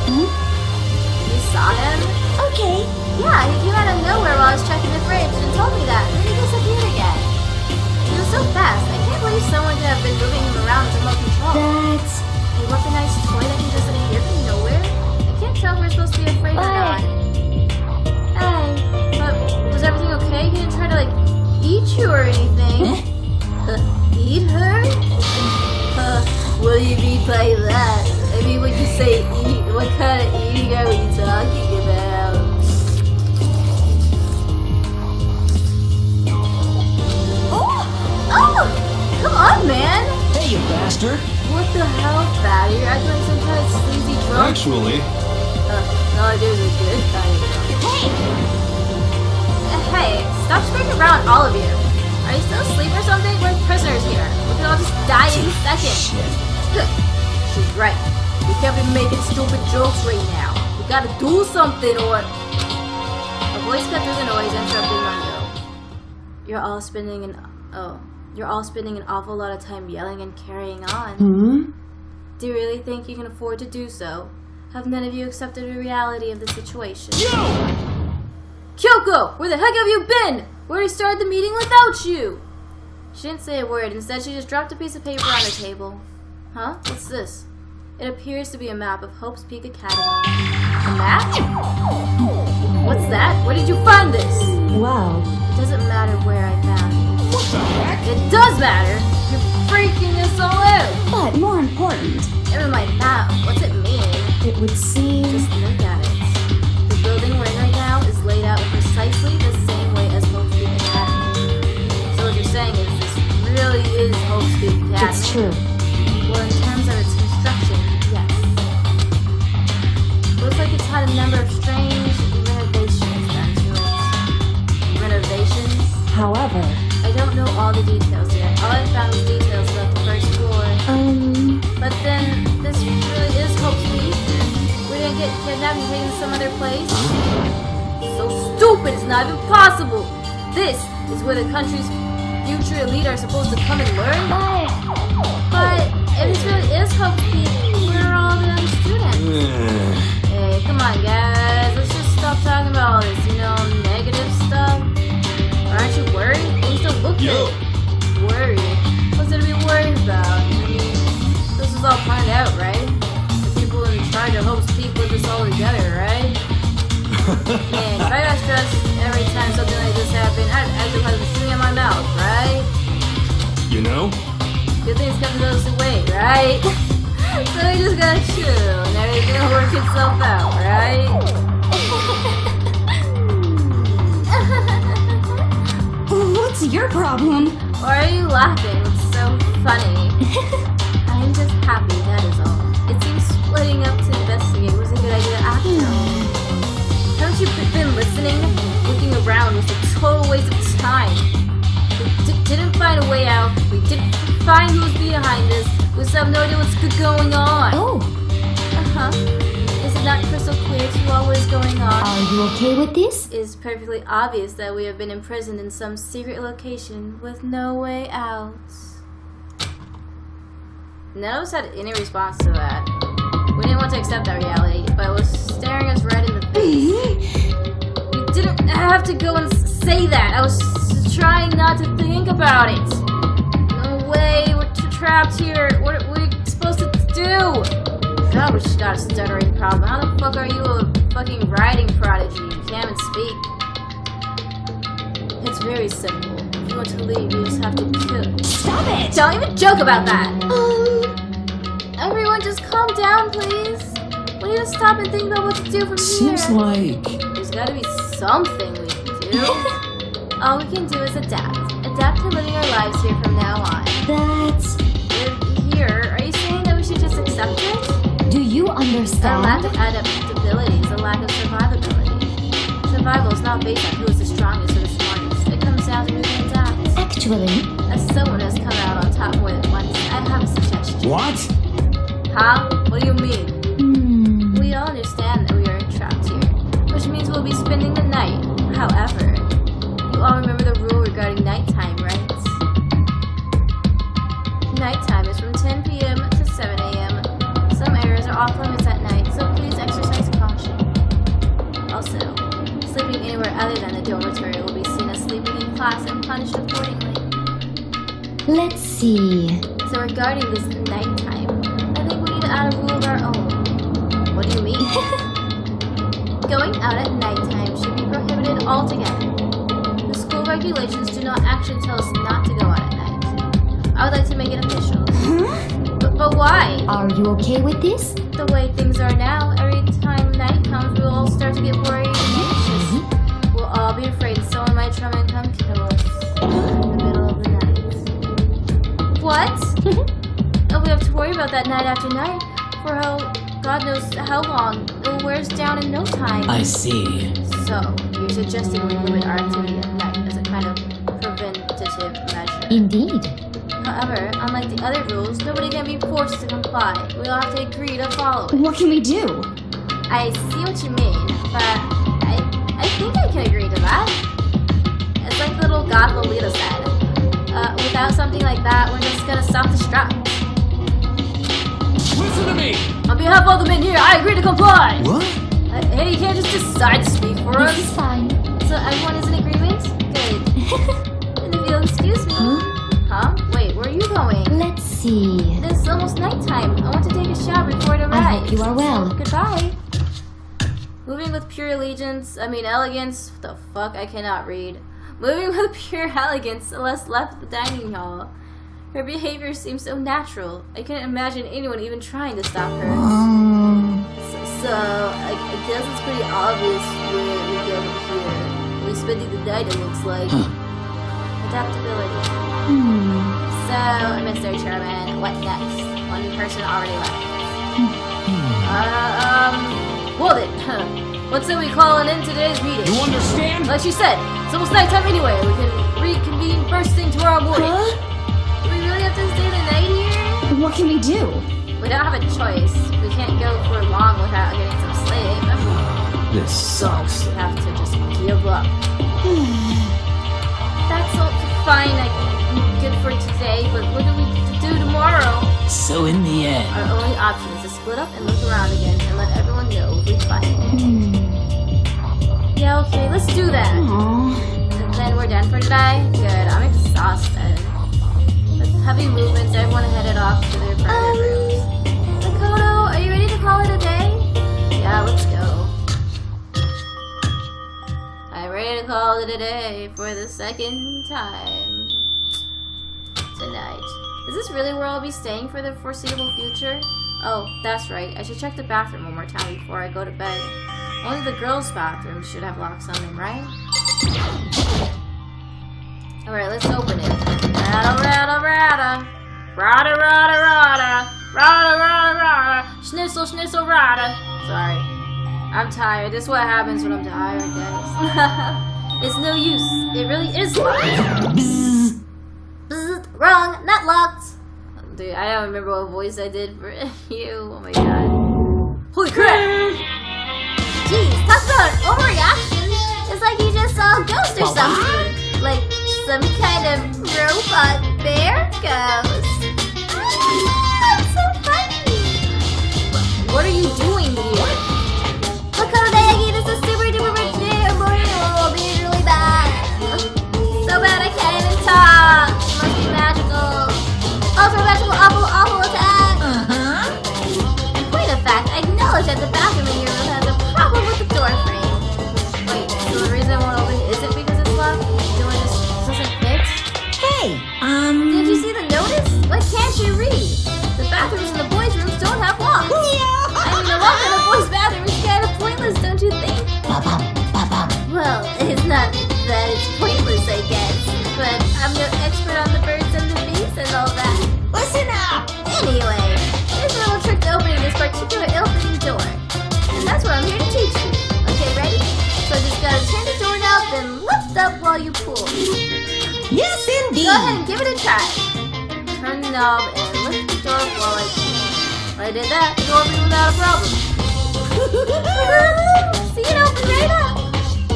You saw him? Okay. Yeah, he came out of nowhere while I was checking the fridge and told me that. Then he disappeared again. He was so fast. I can't believe someone could have been moving him around with remote control. That's... Hey, what's a nice toy that can just appear from nowhere? I can't tell if we're supposed to be afraid or not. Hey. But was everything okay? He didn't try to, like, eat you or anything. Eat her? What do you mean by that? I mean, when you say eat, what kind of eating are we talking about? Oh! Come on, man! Hey, you bastard. What the hell, fatty? You're acting like some kind of sleazy drunk? Actually, No, there's a good kind of drunk. Hey, stop scraping around, all of you. Are you still asleep or something? We're prisoners here. We can all just die in seconds. Good. She's right. We can't be making stupid jokes right now. We gotta do something or... A voice cut through the noise, interrupting Mundo. You're all spending an awful lot of time yelling and carrying on. Do you really think you can afford to do so? Have none of you accepted the reality of the situation? Kyoko! Where the heck have you been? We already started the meeting without you! She didn't say a word. Instead, she just dropped a piece of paper on the table. Huh? What's this? It appears to be a map of Hope's Peak Academy. A map? What's that? Where did you find this? Wow. It doesn't matter where I found it. what the heck? It does matter! You're freaking us all out! But more important, Never mind that. What's it mean? it would seem... Just look at it. The building we're in right now is laid out in precisely the same way as Hope's Peak Academy. So what you're saying is this really is Hope's Peak Academy? It's true. Well, in terms of its construction, yes. Looks like it's had a number of strange renovations done to it. Renovations? However... I don't know all the details yet. All I found was details about the first floor. But then, this really is Hope's Peak? We didn't get kidnapped and taken to some other place? So stupid, it's not even possible! This is where the country's future elite are supposed to come and learn? But if this really is Hope's Peak, where are all the other students? Hey, come on guys, let's just stop talking about all this, negative stuff. Aren't you worried? Things don't look good. Worried? What's there to be worried about? I mean, put this all together, right? Man, if I got stressed every time something like this happened, I'd actually have a string in my mouth, right? You know? Good things come to those who wait, right? So we just gotta chill and everything will work itself out, right? What's your problem? Why are you laughing? It's so funny. I'm just happy, that is all. It seems splitting up to investigate was a good idea after all. Haven't you been listening? Looking around was a total waste of time. We didn't find a way out. We didn't find who was behind this. We still have no idea what's going on. Oh, Uh-huh. Is it not crystal clear to you all what is going on? are you okay with this? It is perfectly obvious that we have been imprisoned in some secret location with no way out. None of us had any response to that. We didn't want to accept that reality, but it was staring us right in the face. You didn't have to go and say that. I was trying not to think about it. No way, we're trapped here. What are we supposed to do? God, we just got a stuttering problem. How the fuck are you a fucking writing prodigy? You can't even speak. It's very simple. If you want to leave, you just have to kill. Stop it! Don't even joke about that! Everyone just calm down, please. We need to stop and think about what to do from Seems here. like... There's gotta be something we can do. All we can do is adapt. Adapt to living our lives here from now on. That's... We're here. Are you saying that we should just accept it? Do you A lack understand? of adaptability is a lack of survivability. Survival is not based on who is the strongest or the smartest. It comes down to who can adapt. Actually, As someone who has come out on top more than once, I have a suggestion. What? Huh? What do you mean? We all understand that we are trapped here, which means we'll be spending the night. However, you all remember the rule regarding nighttime, right? Nighttime is from 10 p.m. to 7 a.m. Some areas are off limits at night, so please exercise caution. Also, sleeping anywhere other than the dormitory will be seen as sleeping in class and punished accordingly. let's see. So regarding this nighttime, I think we need to add a rule of our own. What do you mean? Going out at nighttime should be prohibited altogether. The school regulations do not actually tell us not to go out at night. I would like to make it official. But why? Are you okay with this? The way things are now, every time night comes, we'll all start to get worried and anxious. We'll all be afraid someone might try and come kill us in the middle of the night. What? And we have to worry about that night after night for God knows how long. It wears down in no time. I see. So, you're suggesting we limit our activity at night as a kind of preventative measure. Indeed. However, unlike the other rules, nobody can be forced to comply. We all have to agree to follow it. What can we do? I see what you mean, but I think I can agree to that. It's like little God Lolita said. Without something like that, we're just gonna self-destruct. Listen to me! On behalf of all the men here, I agree to comply! What? Hey, you can't just decide to speak for This us. is fine. So everyone is in agreement? Good. And if you'll excuse me. Huh? Wait, where are you going? Let's see. It's almost nighttime. I want to take a shower before it I arrives. hope you are well. Goodbye. Moving with pure elegance. What the fuck? I cannot read. Moving with pure elegance, Celeste left the dining hall. Her behavior seemed so natural. I couldn't imagine anyone even trying to stop her. So I guess it's pretty obvious where we go from here. We're spending the night, it looks like. Adaptability. So, Mr. Chairman, what next? One person already left. Well then, what say we call an end to today's meeting? You understand? Like she said, it's almost nighttime anyway. We can reconvene first thing tomorrow morning. Do we really have to stay the night here? What can we do? We don't have a choice. We can't go for long without getting some sleep. This sucks. We have to just give up. That's all fine, good for today, but what do we do tomorrow? So in the end... Our only option is to split up and look around again and let everyone know we'll be fine. Yeah, okay, let's do that. Aww. And then we're done for today? Good, I'm exhausted. With heavy movements, everyone headed off to their private rooms. Makoto, are you ready to call it a day? Yeah, call it a day for the second time tonight. Is this really where I'll be staying for the foreseeable future? Oh, that's right. I should check the bathroom one more time before I go to bed. Only the girls' bathroom should have locks on them, right? Alright, let's open it. Rattle, rattle, rattle. Rada, rada, rada. Rada, rada, rada. Schnitzel, schnitzel, rada. Sorry. I'm tired. This is what happens when I'm tired, guys. It's no use. It really is locked. Bzzz. Bzzz. Wrong, not locked. Dude, I don't remember what voice I did for you. Oh my god. Holy crap! Jeez, talk about an overreaction. It's like you just saw a ghost or something. Like some kind of robot bear ghost. That's so funny. What are you doing here? Look how laggy, this is super duper rich day. I'm being really bad. So bad I can't even talk. It must be magical. Ultra magical, awful attack. In point of fact, I acknowledge that the bathroom in your room has a problem with the door frame. Wait, so the reason I won't open it isn't because it's locked? The door just doesn't fit? Hey, Did you see the notice? Why can't you read? The bathrooms in the boys' rooms don't have locks. I mean, the lock in the boys' bathroom is kind of pointless, don't you think? Well, it's not that it's pointless, I guess. But I'm no expert on the birds and the bees and all that. Listen up! Anyway, there's a little trick to opening this particular ill-fitting door. And that's what I'm here to teach you. Okay, ready? So just gotta turn the doorknob, then lift up while you pull. Yes, indeed! Go ahead and give it a try. Turn the knob and lift the door while I pull. When I did that, the door opened without a problem. See, it opened right up.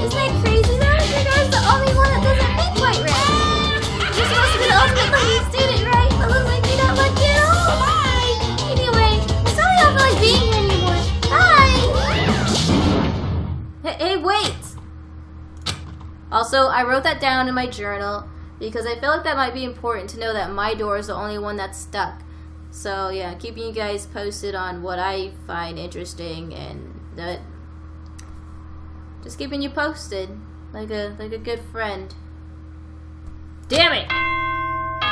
Isn't that crazy though? Your door's the only one that doesn't fit quite right. You're supposed to be the ultimate lucky student, right? But looks like you're not lucky at all. Bye! Anyway, I sorry I don't feel like being here anymore. Bye! Hey, wait! Also, I wrote that down in my journal because I feel like that might be important to know that my door is the only one that's stuck. So yeah, keeping you guys posted on what I find interesting and that just keeping you posted like a good friend. Damn it!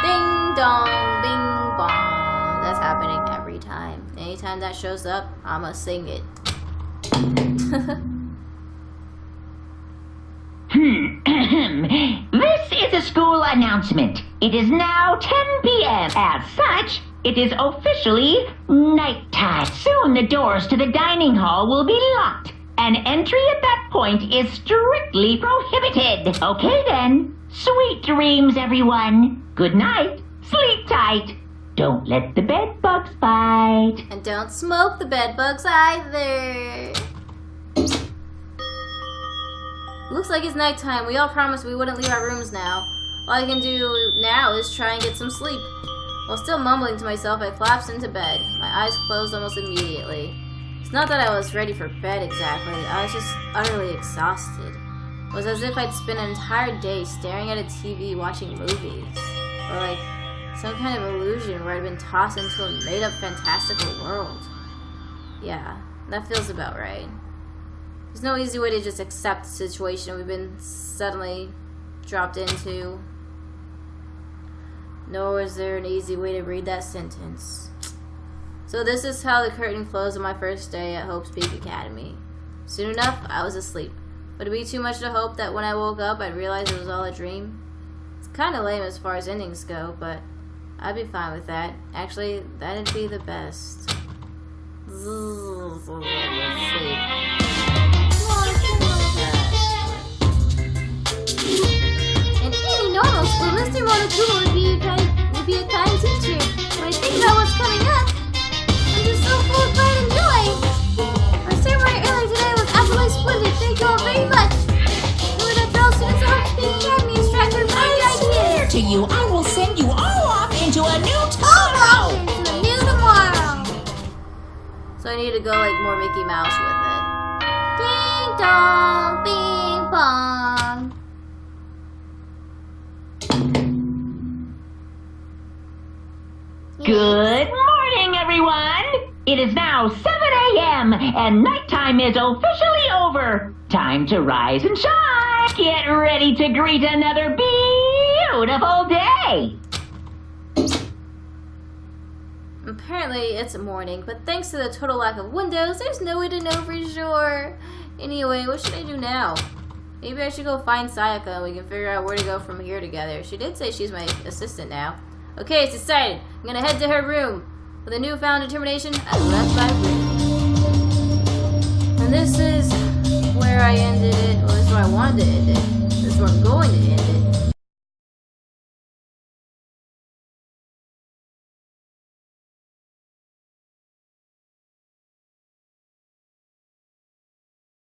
Ding dong, bing bong. That's happening every time. Anytime that shows up, I'ma sing it. This is a school announcement. It is now 10 p.m. As such, it is officially nighttime. Soon the doors to the dining hall will be locked, and entry at that point is strictly prohibited. Okay then. Sweet dreams, everyone. Good night. Sleep tight. Don't let the bed bugs bite. And don't smoke the bed bugs either. Looks like it's nighttime. We all promised we wouldn't leave our rooms now. All I can do now is try and get some sleep. While still mumbling to myself, I collapsed into bed. My eyes closed almost immediately. It's not that I was ready for bed exactly. I was just utterly exhausted. It was as if I'd spent an entire day staring at a TV watching movies. Or like some kind of illusion where I'd been tossed into a made-up fantastical world. Yeah, that feels about right. There's no easy way to just accept the situation we've been suddenly dropped into. Nor is there an easy way to read that sentence. So this is how the curtain closed on my first day at Hope's Peak Academy. Soon enough, I was asleep. Would it be too much to hope that when I woke up, I'd realize it was all a dream? It's kind of lame as far as endings go, but I'd be fine with that. Actually, that'd be the best. Sleep. In any normal school, Mr. Monokuma would be a kind teacher. When I think about what's coming up, I'm just so full of pride and joy. Our ceremony earlier today was absolutely splendid. Thank you all very much. Really, that girl students at Hope's Peak Academy is trying to remind me ideas. To you, I will send you all off into a new All tomorrow. off into a new tomorrow. So I need to go like more Mickey Mouse with it. Ding dong, bing bong. Good morning, everyone. It is now 7 a.m. and nighttime is officially over. Time to rise and shine. Get ready to greet another beautiful day. Apparently it's morning, but thanks to the total lack of windows, there's no way to know for sure. Anyway, what should I do now? Maybe I should go find Sayaka and we can figure out where to go from here together. She did say she's my assistant now. Okay, it's decided. I'm gonna head to her room. With a newfound determination, I left my room. And this is where I ended it. Well, this is where I wanted to end it. This is where I'm going to end it.